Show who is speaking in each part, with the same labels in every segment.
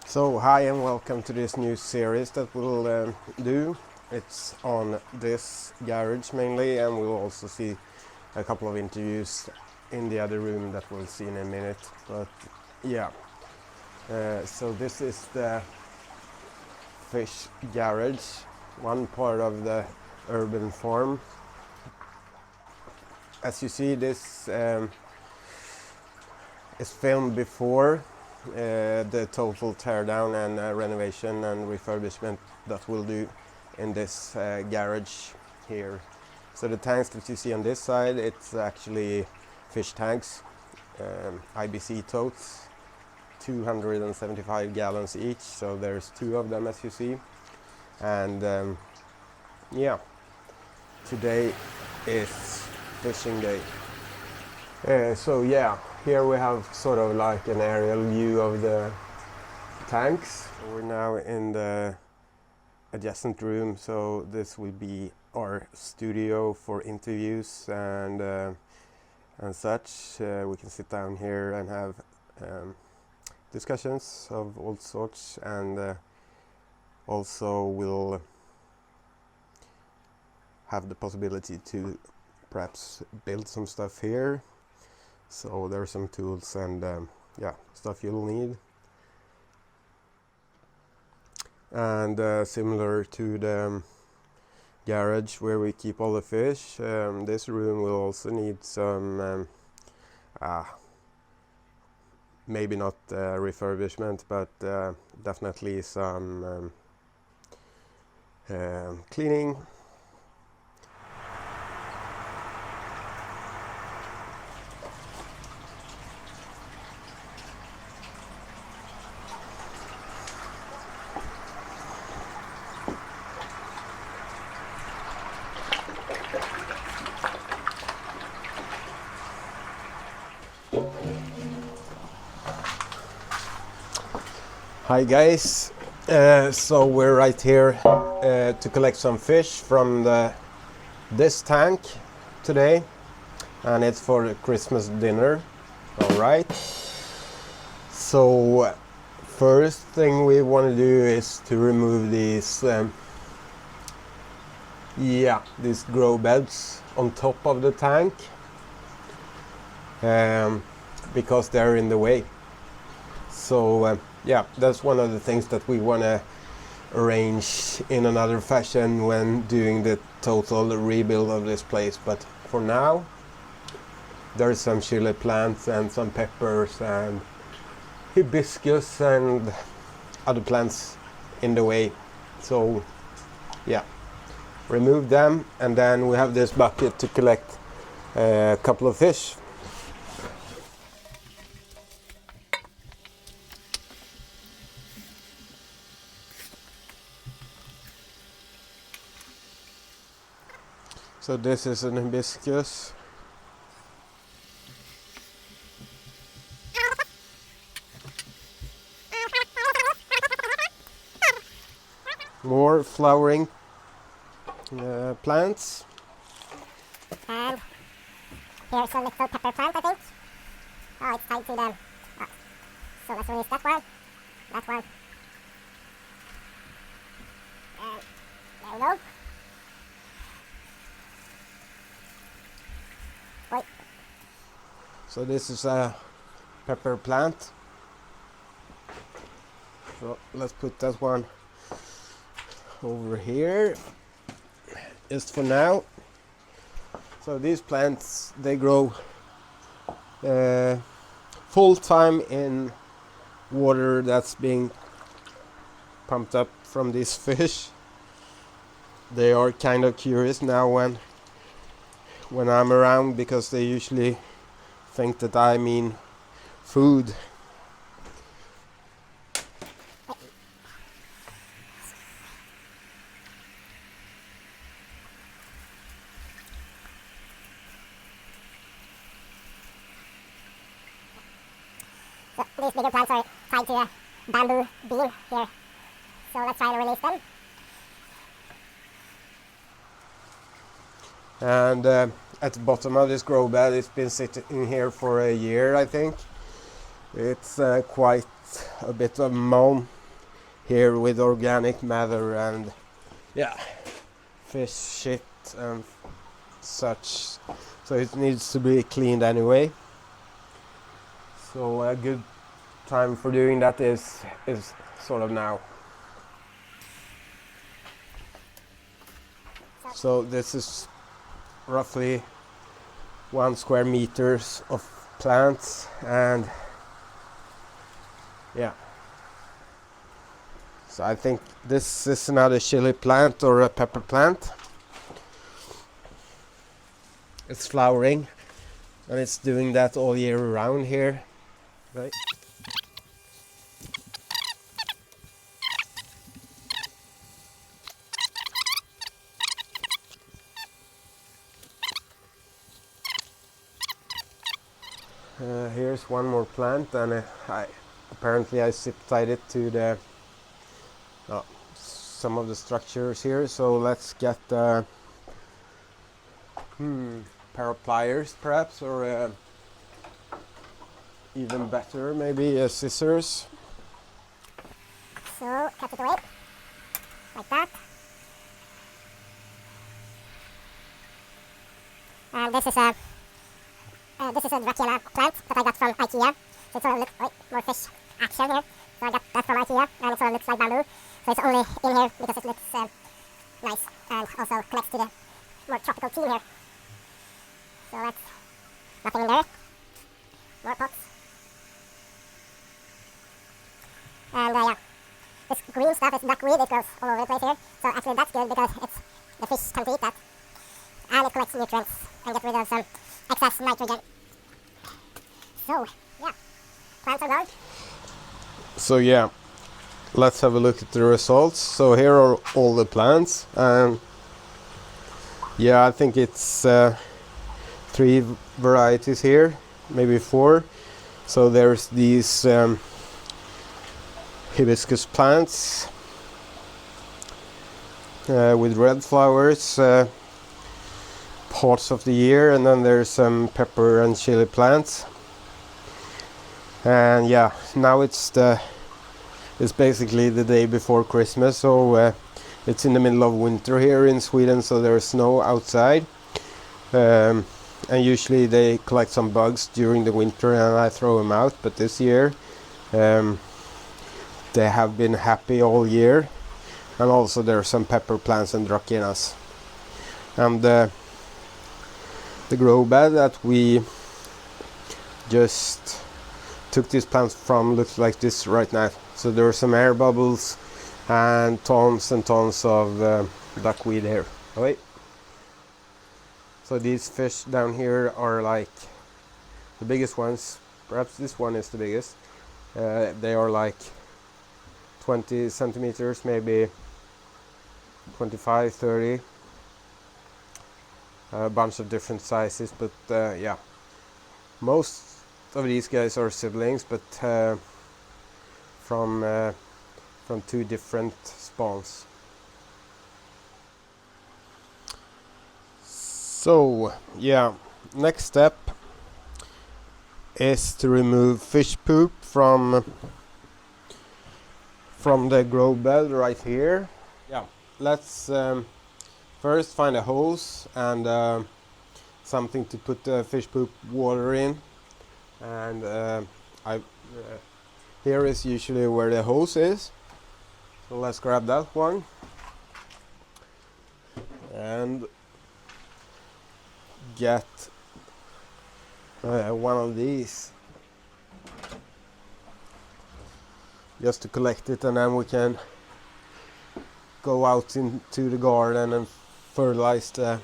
Speaker 1: So hi and welcome to this new series that we'll do. It's on this garage mainly, and we'll also see a couple of interviews in the other room that we'll see in a minute. But yeah, so this is the fish garage, one part of the urban farm. As you see, this is filmed before the total teardown and renovation and refurbishment that we'll do in this garage here. So the tanks that you see on this side, it's actually fish tanks, IBC totes, 275 gallons each, so there's two of them as you see. And yeah, today is fishing day. So yeah, here we have sort of like an aerial view of the tanks. We're now in the adjacent room, so this will be our studio for interviews and such. We can sit down here and have discussions of all sorts, and also we'll have the possibility to perhaps build some stuff here. So there are some tools and yeah, stuff you'll need. And similar to the garage where we keep all the fish, this room will also need some maybe not refurbishment, but definitely some cleaning. Hi guys, so we're right here to collect some fish from this tank today, and it's for the Christmas dinner. Alright, so first thing we want to do is to remove these these grow beds on top of the tank, because they're in the way. So yeah, that's one of the things that we want to arrange in another fashion when doing the total rebuild of this place. But for now, there's some chili plants and some peppers and hibiscus and other plants in the way. So yeah, remove them, and then we have this bucket to collect a couple of fish. So this is an hibiscus. More flowering plants.
Speaker 2: And here's a little pepper plant, I think. Oh, it's tied to them. Oh. So let's release that one. That one. And there we go. Wait.
Speaker 1: So this is a pepper plant. So let's put that one over here just for now. So these plants, they grow full time in water that's being pumped up from these fish. They are kind of curious now when I'm around, because they usually think that I mean food.
Speaker 2: So these bigger plants are tied to a bamboo beam here. So let's try to release them.
Speaker 1: And at the bottom of this grow bed, it's been sitting here for a year, I think. It's quite a bit of mold here with organic matter and yeah, fish shit and such, so it needs to be cleaned anyway. So a good time for doing that is sort of now. So this is roughly 1 square meters of plants, and yeah. So I think this is another chili plant or a pepper plant. It's flowering and it's doing that all year round here. Right. Here's one more plant, and apparently I zip tied it to the some of the structures here. So let's get a pair of pliers perhaps, or even better maybe scissors.
Speaker 2: So cut it away like that. And this is a Dracula plant that I got from IKEA. So it sort of looks more fish action here. So I got that from IKEA, and it sort of looks like bamboo. So it's only in here because it looks nice and also connects to the more tropical theme here. So that's nothing in there. More pots. And yeah, this green stuff is duckweed. It grows all over the place here. So actually that's good because the fish can eat that. And it collects nutrients and gets rid of some excess nitrogen. So yeah, plants are gone.
Speaker 1: So yeah, let's have a look at the results. So here are all the plants, and yeah, I think it's 3 varieties here, maybe 4. So there's these hibiscus plants with red flowers, parts of the year, and then there's some pepper and chili plants. And yeah, now it's basically the day before Christmas, so it's in the middle of winter here in Sweden, so there's snow outside, and usually they collect some bugs during the winter and I throw them out, but this year they have been happy all year. And also there are some pepper plants and dracaenas. And the grow bed that we just took these plants from looks like this right now. So there are some air bubbles and tons of duckweed here. Oh, wait. So these fish down here are like the biggest ones. Perhaps this one is the biggest. They are like 20 centimeters, maybe 25, 30. A bunch of different sizes, but yeah, most of these guys are siblings, but from 2 different spawns. So yeah, next step is to remove fish poop from the grow bed right here. Yeah, let's first find a hose and something to put the fish poop water in. And here is usually where the hose is, so let's grab that one and get one of these just to collect it, and then we can go out into the garden and fertilize the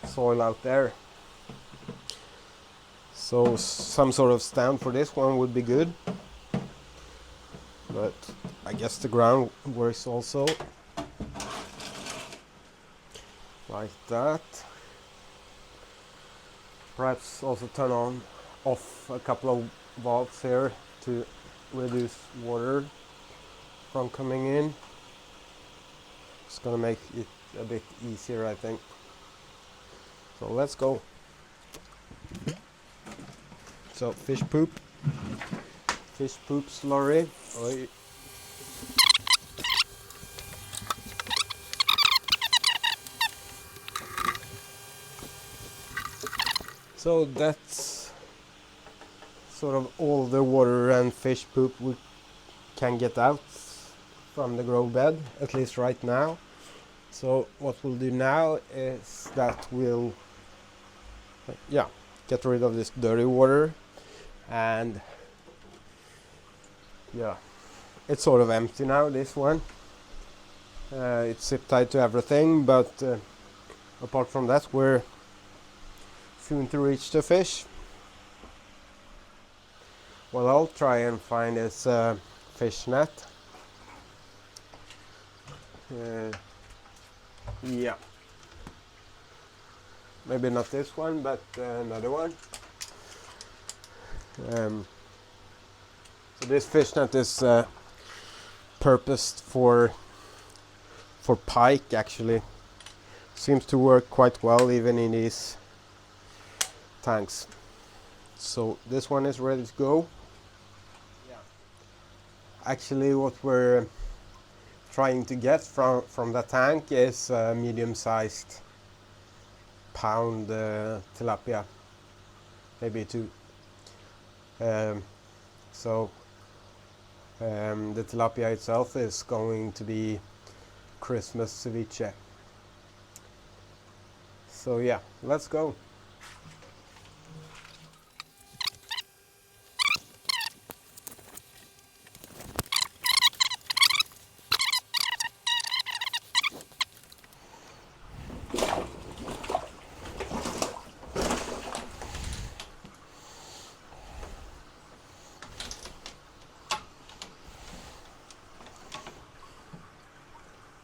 Speaker 1: soil out there. So some sort of stand for this one would be good, but I guess the ground works also. Like that. Perhaps also turn off a couple of valves here to reduce water from coming in. It's gonna make it a bit easier, I think. So let's go. So fish poop slurry. Oi. So that's sort of all the water and fish poop we can get out from the grow bed, at least right now. So what we'll do now is that we'll get rid of this dirty water, and it's sort of empty now, this one. It's zip tied to everything, but apart from that, we're soon to reach the fish. What I'll try and find is a fish net. Maybe not this one, but another one. So this fish net is purposed for pike, actually. Seems to work quite well even in these tanks. So this one is ready to go. Actually, what we're trying to get from the tank is a medium-sized pound tilapia, maybe 2. The tilapia itself is going to be Christmas ceviche. So yeah, let's go.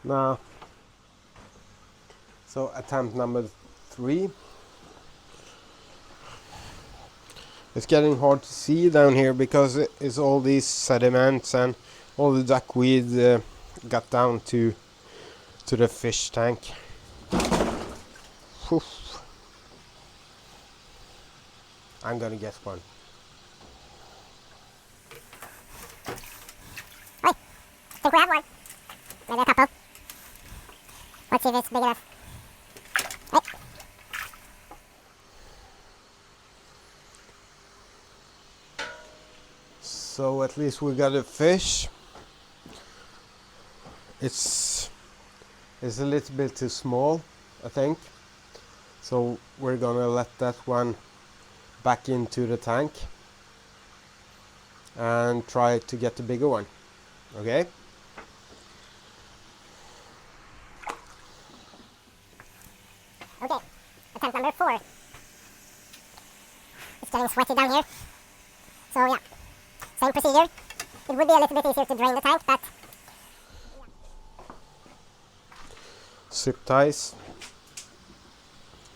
Speaker 1: Now, so attempt number 3. It's getting hard to see down here because it's all these sediments and all the duckweed got down to the fish tank. Whew. I'm gonna get one.
Speaker 2: I think we have one. Maybe a couple. Let's see if it's big enough. Hey.
Speaker 1: So at least we got a fish. It's a little bit too small, I think. So we're gonna let that one back into the tank and try to get the bigger one. Okay?
Speaker 2: Okay, attempt number 4. It's getting sweaty down here. So yeah, same procedure. It would be a little bit easier to drain the tank, but
Speaker 1: Zip ties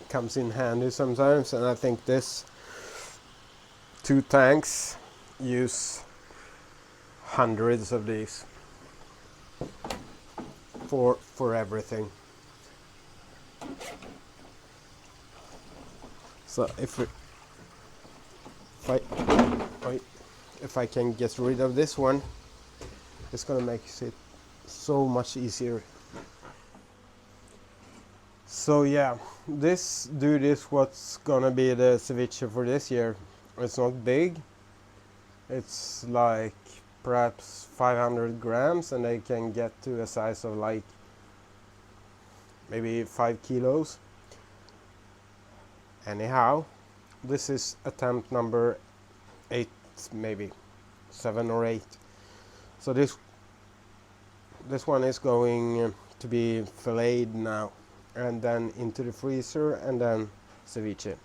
Speaker 1: comes in handy sometimes, and I think this 2 tanks use hundreds of these for everything. So if I can get rid of this one, it's gonna make it so much easier. So yeah, this dude is what's gonna be the ceviche for this year. It's not big. It's like perhaps 500 grams, and they can get to a size of like maybe 5 kilos. Anyhow, this is attempt number 8, maybe 7 or 8. So this one is going to be filleted now, and then into the freezer, and then ceviche.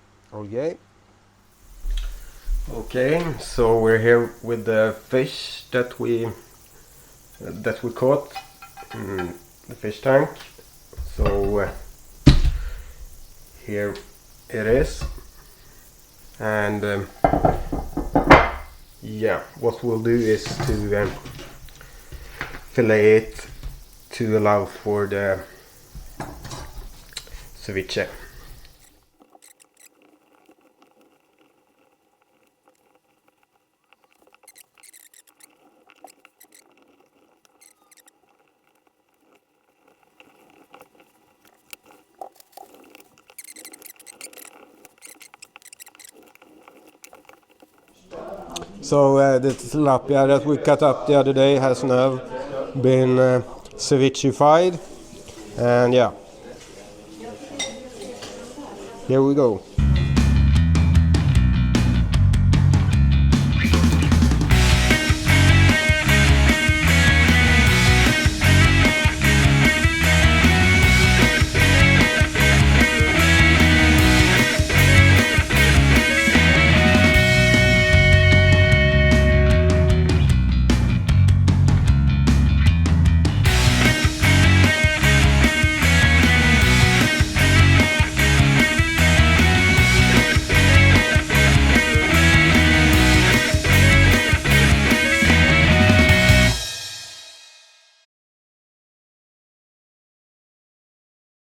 Speaker 1: Okay, so we're here with the fish that we caught in the fish tank. So here it is, and yeah, what we'll do is to fillet it to allow for the ceviche. So the tilapia that we cut up the other day has now been cevichified, and yeah, here we go.